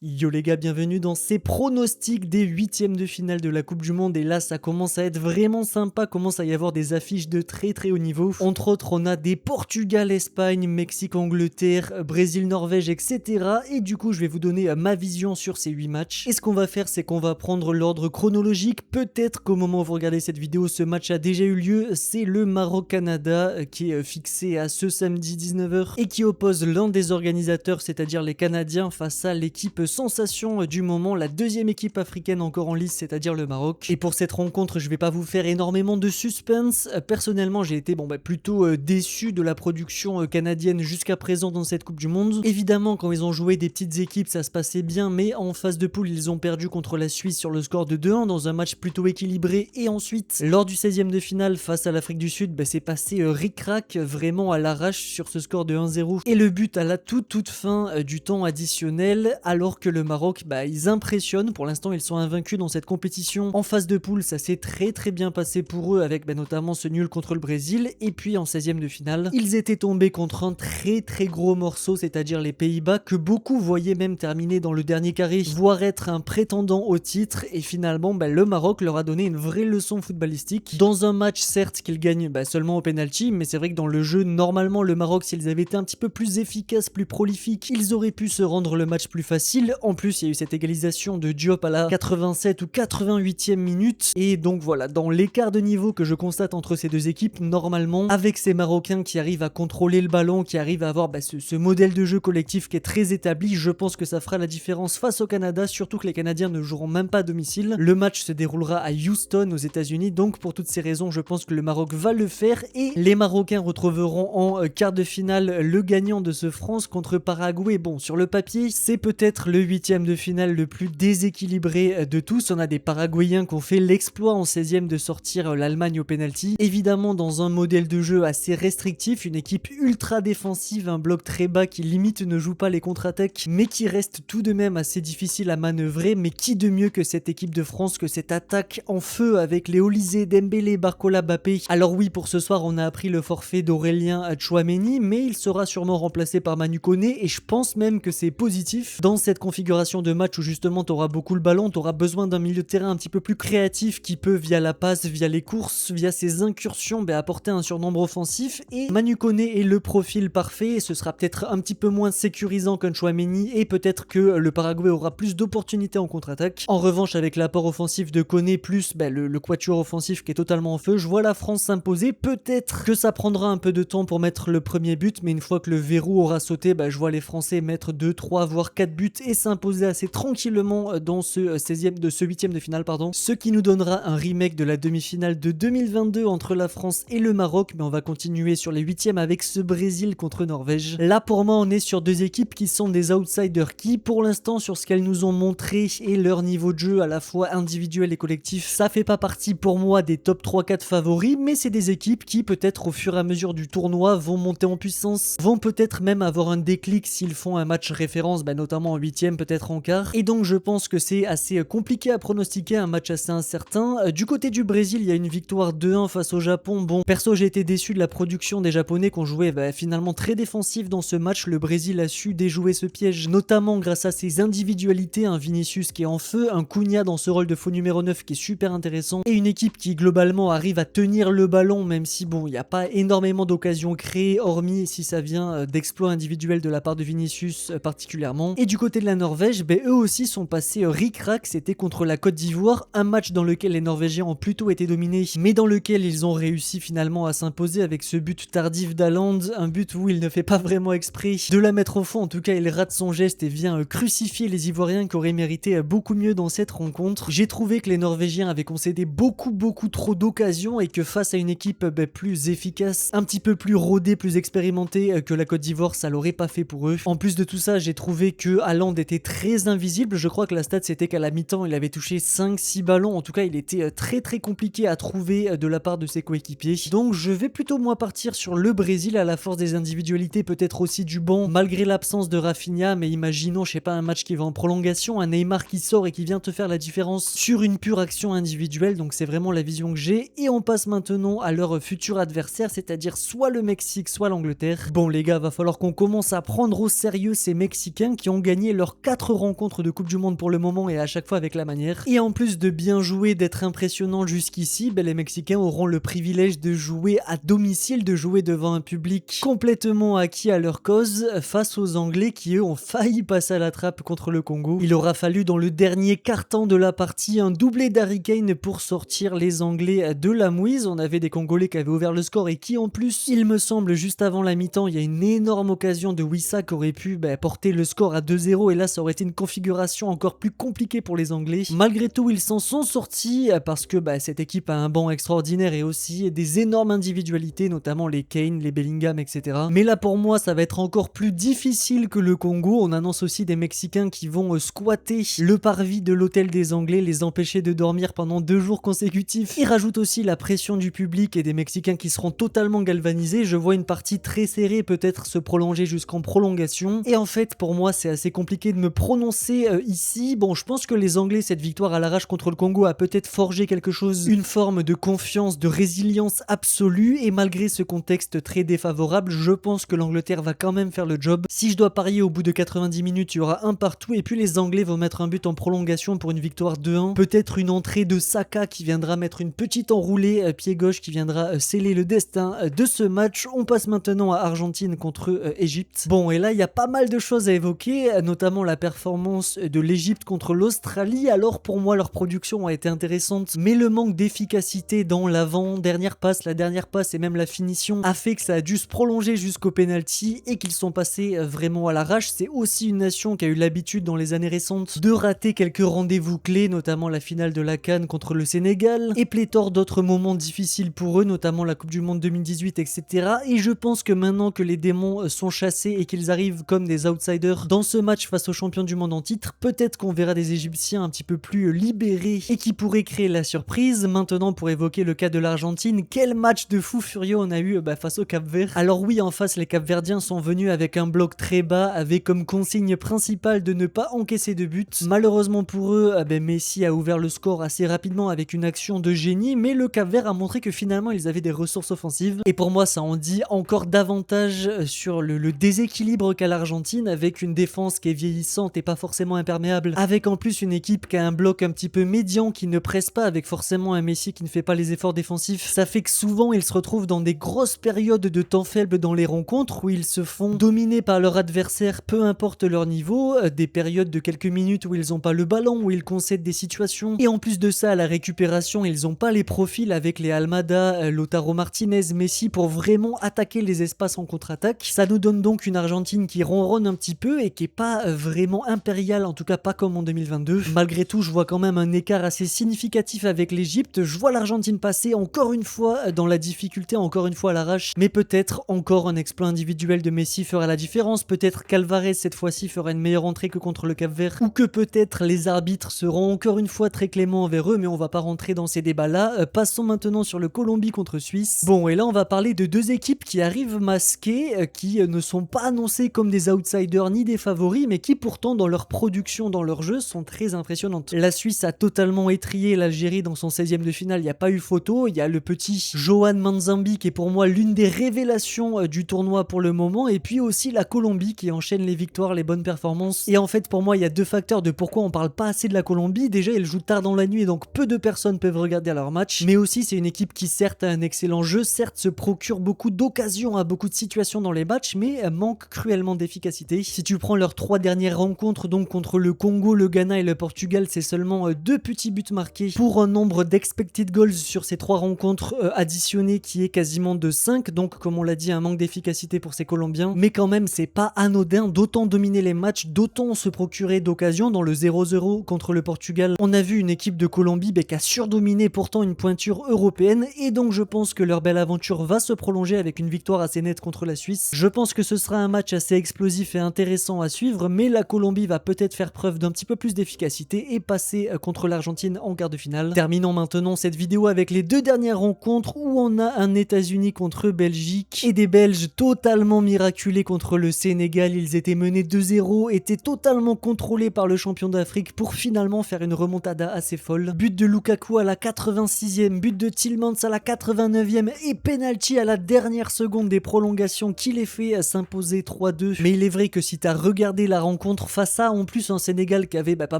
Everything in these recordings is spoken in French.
Yo les gars, bienvenue dans ces pronostics des huitièmes de finale de la Coupe du Monde. Et là, ça commence à être vraiment sympa, commence à y avoir des affiches de très très haut niveau. Entre autres, on a des Portugal, Espagne, Mexique, Angleterre, Brésil, Norvège, etc. Et du coup, je vais vous donner ma vision sur ces 8 matchs. Et ce qu'on va faire, c'est qu'on va prendre l'ordre chronologique. Peut-être qu'au moment où vous regardez cette vidéo, ce match a déjà eu lieu. C'est le Maroc-Canada qui est fixé à ce samedi 19h et qui oppose l'un des organisateurs, c'est-à-dire les Canadiens, face à l'équipe sensation du moment, la deuxième équipe africaine encore en lice, c'est-à-dire le Maroc. Et pour cette rencontre, je vais pas vous faire énormément de suspense. Personnellement, j'ai été plutôt déçu de la production canadienne jusqu'à présent dans cette Coupe du Monde. Évidemment, quand ils ont joué des petites équipes, ça se passait bien, mais en phase de poule, ils ont perdu contre la Suisse sur le score de 2-1 dans un match plutôt équilibré. Et ensuite, lors du 16e de finale face à l'Afrique du Sud, c'est passé ric-rac vraiment à l'arrache sur ce score de 1-0. Et le but à la toute fin du temps additionnel, alors que le Maroc, ils impressionnent. Pour l'instant, ils sont invaincus dans cette compétition. En phase de poule, ça s'est très bien passé pour eux, avec notamment ce nul contre le Brésil. Et puis en 16e de finale, ils étaient tombés contre un très gros morceau, c'est-à-dire les Pays-Bas, que beaucoup voyaient même terminer dans le dernier carré, voire être un prétendant au titre. Et finalement, le Maroc leur a donné une vraie leçon footballistique. Dans un match, certes, qu'ils gagnent seulement au penalty, mais c'est vrai que dans le jeu, normalement, le Maroc, s'ils avaient été un petit peu plus efficaces, plus prolifiques, ils auraient pu se rendre le match plus facile. En plus, il y a eu cette égalisation de Diop à la 87 ou 88e minute. Et donc voilà, dans l'écart de niveau que je constate entre ces deux équipes, normalement, avec ces Marocains qui arrivent à contrôler le ballon, qui arrivent à avoir ce modèle de jeu collectif qui est très établi, je pense que ça fera la différence face au Canada, surtout que les Canadiens ne joueront même pas à domicile. Le match se déroulera à Houston, aux États-Unis, donc pour toutes ces raisons, je pense que le Maroc va le faire et les Marocains retrouveront en quart de finale le gagnant de ce France contre Paraguay. Bon, sur le papier, c'est peut-être le huitième de finale le plus déséquilibré de tous. On a des Paraguayens qui ont fait l'exploit en 16e de sortir l'Allemagne au penalty. Évidemment, dans un modèle de jeu assez restrictif, une équipe ultra défensive, un bloc très bas qui limite ne joue pas les contre-attaques, mais qui reste tout de même assez difficile à manœuvrer. Mais qui de mieux que cette équipe de France, que cette attaque en feu avec les Olysée, Dembélé, Barcola, Mbappé. Alors oui, pour ce soir, on a appris le forfait d'Aurélien Tchouaméni, mais il sera sûrement remplacé par Manu Koné et je pense même que c'est positif dans cette configuration de match où justement tu auras beaucoup le ballon, tu auras besoin d'un milieu de terrain un petit peu plus créatif qui peut, via la passe, via les courses, via ses incursions, apporter un surnombre offensif. Et Manu Koné est le profil parfait et ce sera peut-être un petit peu moins sécurisant qu'un Tchouaméni et peut-être que le Paraguay aura plus d'opportunités en contre-attaque. En revanche, avec l'apport offensif de Koné plus le quatuor offensif qui est totalement en feu, je vois la France s'imposer. Peut-être que ça prendra un peu de temps pour mettre le premier but, mais une fois que le verrou aura sauté, je vois les Français mettre 2, 3 voire 4 buts et s'imposer assez tranquillement dans ce 16e de ce 8e de finale, ce qui nous donnera un remake de la demi-finale de 2022 entre la France et le Maroc. Mais on va continuer sur les 8e avec ce Brésil contre Norvège. Là pour moi, on est sur deux équipes qui sont des outsiders qui, pour l'instant, sur ce qu'elles nous ont montré et leur niveau de jeu à la fois individuel et collectif, ça fait pas partie pour moi des top 3-4 favoris, mais c'est des équipes qui peut-être au fur et à mesure du tournoi vont monter en puissance, vont peut-être même avoir un déclic s'ils font un match référence, notamment en 8e, peut-être en quart. Et donc je pense que c'est assez compliqué à pronostiquer, un match assez incertain. Du côté du Brésil, il y a une victoire 2-1 face au Japon. Bon, perso, j'ai été déçu de la production des Japonais qui ont joué finalement très défensif dans ce match. Le Brésil a su déjouer ce piège, notamment grâce à ses individualités, un Vinicius qui est en feu, un Cunha dans ce rôle de faux numéro 9 qui est super intéressant, et une équipe qui globalement arrive à tenir le ballon, même si il n'y a pas énormément d'occasions créées, hormis si ça vient d'exploits individuels de la part de Vinicius particulièrement. Et du côté de la Norvège, eux aussi sont passés ric-rac, c'était contre la Côte d'Ivoire, un match dans lequel les Norvégiens ont plutôt été dominés, mais dans lequel ils ont réussi finalement à s'imposer avec ce but tardif d'Haaland, un but où il ne fait pas vraiment exprès de la mettre au fond, en tout cas il rate son geste et vient crucifier les Ivoiriens qui auraient mérité beaucoup mieux dans cette rencontre. J'ai trouvé que les Norvégiens avaient concédé beaucoup trop d'occasions et que face à une équipe plus efficace, un petit peu plus rodée, plus expérimentée que la Côte d'Ivoire, ça l'aurait pas fait pour eux. En plus de tout ça, j'ai trouvé que Haaland était très invisible. Je crois que la stat c'était qu'à la mi-temps il avait touché 5-6 ballons, en tout cas il était très compliqué à trouver de la part de ses coéquipiers. Donc je vais plutôt moi partir sur le Brésil à la force des individualités, peut-être aussi du banc malgré l'absence de Rafinha, mais imaginons je sais pas un match qui va en prolongation, un Neymar qui sort et qui vient te faire la différence sur une pure action individuelle. Donc c'est vraiment la vision que j'ai et on passe maintenant à leur futur adversaire, c'est-à-dire soit le Mexique soit l'Angleterre. Bon les gars, va falloir qu'on commence à prendre au sérieux ces Mexicains qui ont gagné leur leurs 4 rencontres de Coupe du Monde pour le moment et à chaque fois avec la manière. Et en plus de bien jouer, d'être impressionnant jusqu'ici, les Mexicains auront le privilège de jouer à domicile, de jouer devant un public complètement acquis à leur cause face aux Anglais qui eux ont failli passer à la trappe contre le Congo. Il aura fallu dans le dernier quart-temps de la partie un doublé d'Harry Kane pour sortir les Anglais de la mouise. On avait des Congolais qui avaient ouvert le score et qui en plus, il me semble, juste avant la mi-temps, il y a une énorme occasion de Wissa qui aurait pu porter le score à 2-0 et là ça aurait été une configuration encore plus compliquée pour les Anglais. Malgré tout, ils s'en sont sortis parce que cette équipe a un banc extraordinaire et aussi des énormes individualités, notamment les Kane, les Bellingham, etc. Mais là pour moi, ça va être encore plus difficile que le Congo. On annonce aussi des Mexicains qui vont squatter le parvis de l'hôtel des Anglais, les empêcher de dormir pendant 2 jours consécutifs. Ils rajoutent aussi la pression du public et des Mexicains qui seront totalement galvanisés. Je vois une partie très serrée peut-être se prolonger jusqu'en prolongation. Et en fait, pour moi, c'est assez compliqué de me prononcer ici. Bon, je pense que les Anglais, cette victoire à l'arrache contre le Congo a peut-être forgé quelque chose, une forme de confiance, de résilience absolue. Et malgré ce contexte très défavorable, je pense que l'Angleterre va quand même faire le job. Si je dois parier, au bout de 90 minutes, il y aura un partout et puis les Anglais vont mettre un but en prolongation pour une victoire 2-1. Peut-être une entrée de Saka qui viendra mettre une petite enroulée pied gauche qui viendra sceller le destin de ce match. On passe maintenant à Argentine contre Égypte. Bon, et là, il y a pas mal de choses à évoquer, notamment la performance de l'Égypte contre l'Australie. Alors pour moi, leur production a été intéressante, mais le manque d'efficacité dans l'avant-dernière passe, la dernière passe et même la finition a fait que ça a dû se prolonger jusqu'au penalty et qu'ils sont passés vraiment à l'arrache. C'est aussi une nation qui a eu l'habitude dans les années récentes de rater quelques rendez-vous clés, notamment la finale de la CAN contre le Sénégal et pléthore d'autres moments difficiles pour eux, notamment la Coupe du Monde 2018, etc. Et je pense que maintenant que les démons sont chassés et qu'ils arrivent comme des outsiders dans ce match face aux champions du monde en titre, peut-être qu'on verra des Égyptiens un petit peu plus libérés et qui pourraient créer la surprise. Maintenant, pour évoquer le cas de l'Argentine, quel match de fou furieux on a eu face au Cap-Vert. Alors oui, en face, les Cap-Verdiens sont venus avec un bloc très bas, avec comme consigne principale de ne pas encaisser de but. Malheureusement pour eux, Messi a ouvert le score assez rapidement avec une action de génie, mais le Cap-Vert a montré que finalement ils avaient des ressources offensives. Et pour moi, ça en dit encore davantage sur le déséquilibre qu'a l'Argentine, avec une défense qui est vieillissante et pas forcément imperméable, avec en plus une équipe qui a un bloc un petit peu médian, qui ne presse pas, avec forcément un Messi qui ne fait pas les efforts défensifs. Ça fait que souvent ils se retrouvent dans des grosses périodes de temps faible dans les rencontres où ils se font dominer par leur adversaire, peu importe leur niveau, des périodes de quelques minutes où ils n'ont pas le ballon, où ils concèdent des situations, et en plus de ça, à la récupération, ils n'ont pas les profils avec les Almada, Lautaro Martinez, Messi pour vraiment attaquer les espaces en contre-attaque. Ça nous donne donc une Argentine qui ronronne un petit peu et qui est pas vraiment impériale, en tout cas pas comme en 2022. Malgré tout, je vois quand même un écart assez significatif avec l'Égypte. Je vois l'Argentine passer encore une fois dans la difficulté, encore une fois à l'arrache, mais peut-être encore un exploit individuel de Messi fera la différence. Peut-être qu'Alvarez cette fois-ci fera une meilleure entrée que contre le Cap-Vert, ou que peut-être les arbitres seront encore une fois très cléments envers eux, mais on va pas rentrer dans ces débats-là. Passons maintenant sur le Colombie contre Suisse. Bon, et là on va parler de deux équipes qui arrivent masquées, qui ne sont pas annoncées comme des outsiders ni des favoris, mais qui pourtant dans leur production, dans leur jeu, sont très impressionnantes. La Suisse a totalement étrié l'Algérie dans son 16e de finale, il n'y a pas eu photo. Il y a le petit Johan Manzambi qui est pour moi l'une des révélations du tournoi pour le moment, et puis aussi la Colombie qui enchaîne les victoires, les bonnes performances. Et en fait pour moi il y a deux facteurs de pourquoi on parle pas assez de la Colombie. Déjà, elle joue tard dans la nuit et donc peu de personnes peuvent regarder leur match, mais aussi c'est une équipe qui certes a un excellent jeu, certes se procure beaucoup d'occasions, a beaucoup de situations dans les matchs, mais manque cruellement d'efficacité. Si tu prends leurs 3 dernières rencontres, donc contre le Congo, le Ghana et le Portugal, c'est seulement 2 petits buts marqués pour un nombre d'expected goals sur ces 3 rencontres additionnés qui est quasiment de 5, donc comme on l'a dit, un manque d'efficacité pour ces Colombiens, mais quand même c'est pas anodin d'autant dominer les matchs, d'autant se procurer d'occasions. Dans le 0-0 contre le Portugal, on a vu une équipe de Colombie qui a surdominé pourtant une pointure européenne, et donc je pense que leur belle aventure va se prolonger avec une victoire assez nette contre la Suisse. Je pense que ce sera un match assez explosif et intéressant à suivre, mais la Colombie va peut-être faire preuve d'un petit peu plus d'efficacité et passer contre l'Argentine en quart de finale. Terminons maintenant cette vidéo avec les 2 dernières rencontres où on a un États-Unis contre Belgique et des Belges totalement miraculés contre le Sénégal. Ils étaient menés 2-0, étaient totalement contrôlés par le champion d'Afrique pour finalement faire une remontada assez folle. But de Lukaku à la 86e, but de Tielemans à la 89e et penalty à la dernière seconde des prolongations qui les fait s'imposer 3-2. Mais il est vrai que si t'as regardé la rencontre rencontre face à en plus un Sénégal qui avait pas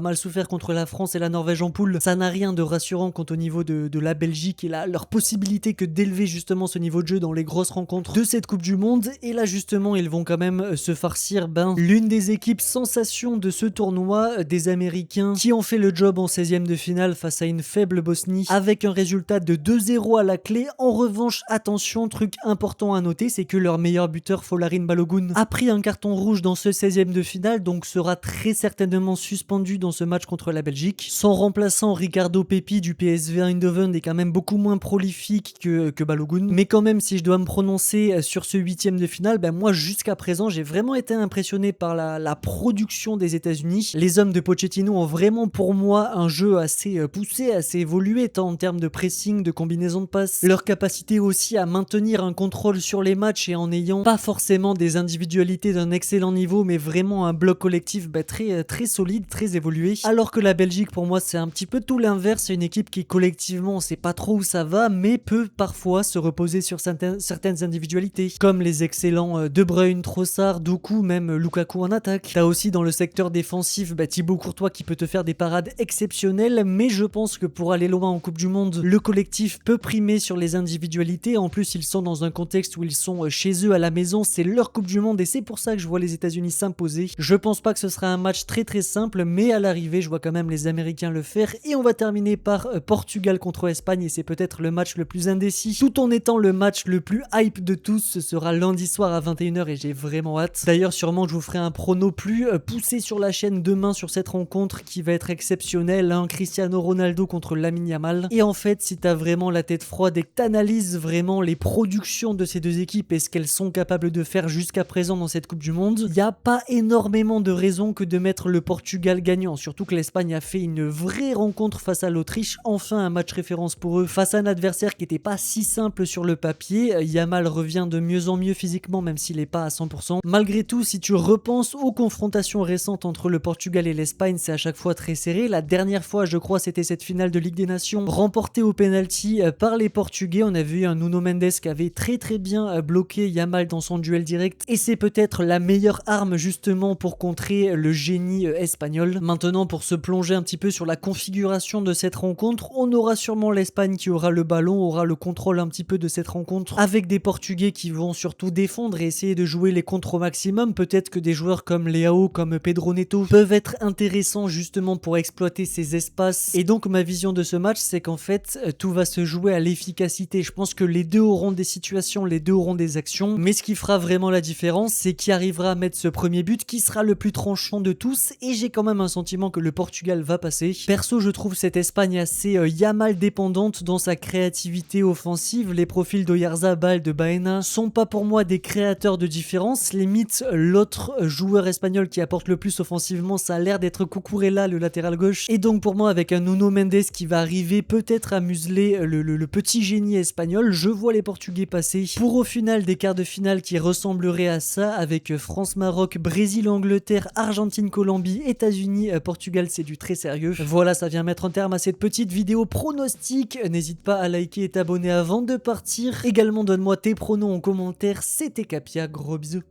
mal souffert contre la France et la Norvège en poule. Ça n'a rien de rassurant quant au niveau de la Belgique et leur possibilité que d'élever justement ce niveau de jeu dans les grosses rencontres de cette Coupe du Monde. Et là justement ils vont quand même se farcir l'une des équipes sensation de ce tournoi, des Américains qui ont fait le job en 16e de finale face à une faible Bosnie avec un résultat de 2-0 à la clé. En revanche, attention, truc important à noter, c'est que leur meilleur buteur Folarin Balogun a pris un carton rouge dans ce 16e de finale, donc sera très certainement suspendu dans ce match contre la Belgique. Son remplaçant Ricardo Pepi du PSV Eindhoven est quand même beaucoup moins prolifique que Balogun, mais quand même si je dois me prononcer sur ce 8e de finale, moi jusqu'à présent j'ai vraiment été impressionné par la production des États-Unis. Les hommes de Pochettino ont vraiment pour moi un jeu assez poussé, assez évolué tant en termes de pressing, de combinaison de passes, leur capacité aussi à maintenir un contrôle sur les matchs et en n'ayant pas forcément des individualités d'un excellent niveau mais vraiment un bloc collectif très solide, très évolué. Alors que la Belgique pour moi c'est un petit peu tout l'inverse, c'est une équipe qui collectivement on sait pas trop où ça va mais peut parfois se reposer sur certaines individualités comme les excellents De Bruyne, Trossard, Doku, même Lukaku en attaque. T'as aussi dans le secteur défensif Thibaut Courtois qui peut te faire des parades exceptionnelles, mais je pense que pour aller loin en Coupe du Monde, le collectif peut primer sur les individualités. En plus, ils sont dans un contexte où ils sont chez eux à la maison, c'est leur Coupe du Monde et c'est pour ça que je vois les États-Unis s'imposer. Je pense pas que ce sera un match très simple, mais à l'arrivée, je vois quand même les Américains le faire et on va terminer par Portugal contre Espagne et c'est peut-être le match le plus indécis, tout en étant le match le plus hype de tous. Ce sera lundi soir à 21h et j'ai vraiment hâte. D'ailleurs, sûrement je vous ferai un prono plus poussé sur la chaîne demain sur cette rencontre qui va être exceptionnelle, Cristiano Ronaldo contre Lamine Yamal. Et en fait, si t'as vraiment la tête froide et que t'analyses vraiment les productions de ces deux équipes et ce qu'elles sont capables de faire jusqu'à présent dans cette Coupe du Monde, il n'y a pas énormément de raisons que de mettre le Portugal gagnant, surtout que l'Espagne a fait une vraie rencontre face à l'Autriche, enfin un match référence pour eux, face à un adversaire qui n'était pas si simple sur le papier. Yamal revient de mieux en mieux physiquement même s'il n'est pas à 100%. Malgré tout, si tu repenses aux confrontations récentes entre le Portugal et l'Espagne, c'est à chaque fois très serré. La dernière fois, je crois, c'était cette finale de Ligue des Nations remportée au penalty par les Portugais. On a vu un Nuno Mendes qui avait très bien bloqué Yamal dans son duel direct et c'est peut-être la meilleure arme justement pour contrer le génie espagnol. Maintenant, pour se plonger un petit peu sur la configuration de cette rencontre, on aura sûrement l'Espagne qui aura le ballon, aura le contrôle un petit peu de cette rencontre avec des Portugais qui vont surtout défendre et essayer de jouer les contres au maximum. Peut-être que des joueurs comme Leao, comme Pedro Neto peuvent être intéressants justement pour exploiter ces espaces. Et donc ma vision de ce match, c'est qu'en fait tout va se jouer à l'efficacité. Je pense que les deux auront des situations, les deux auront des actions, mais ce qui fera vraiment la différence, c'est qui arrivera à mettre ce premier but, qui sera le plus tranchant de tous. Et j'ai quand même un sentiment que le Portugal va passer. Perso, je trouve cette Espagne assez Yamal dépendante dans sa créativité offensive. Les profils d'Oyarzabal, de Baena sont pas pour moi des créateurs de différence. Limite, l'autre joueur espagnol qui apporte le plus offensivement, ça a l'air d'être Cucurella, le latéral gauche. Et donc pour moi, avec un Nuno Mendes qui va arriver peut-être à museler le petit génie espagnol, je vois les Portugais passer pour au final des quarts de finale qui ressembleraient à ça, avec France-Maroc, Brésil-Angleterre, Argentine-Colombie, États-Unis, Portugal, c'est du très sérieux. Voilà, ça vient mettre un terme à cette petite vidéo pronostic. N'hésite pas à liker et t'abonner avant de partir. Également, donne-moi tes pronos en commentaire. C'était Capia, gros bisous.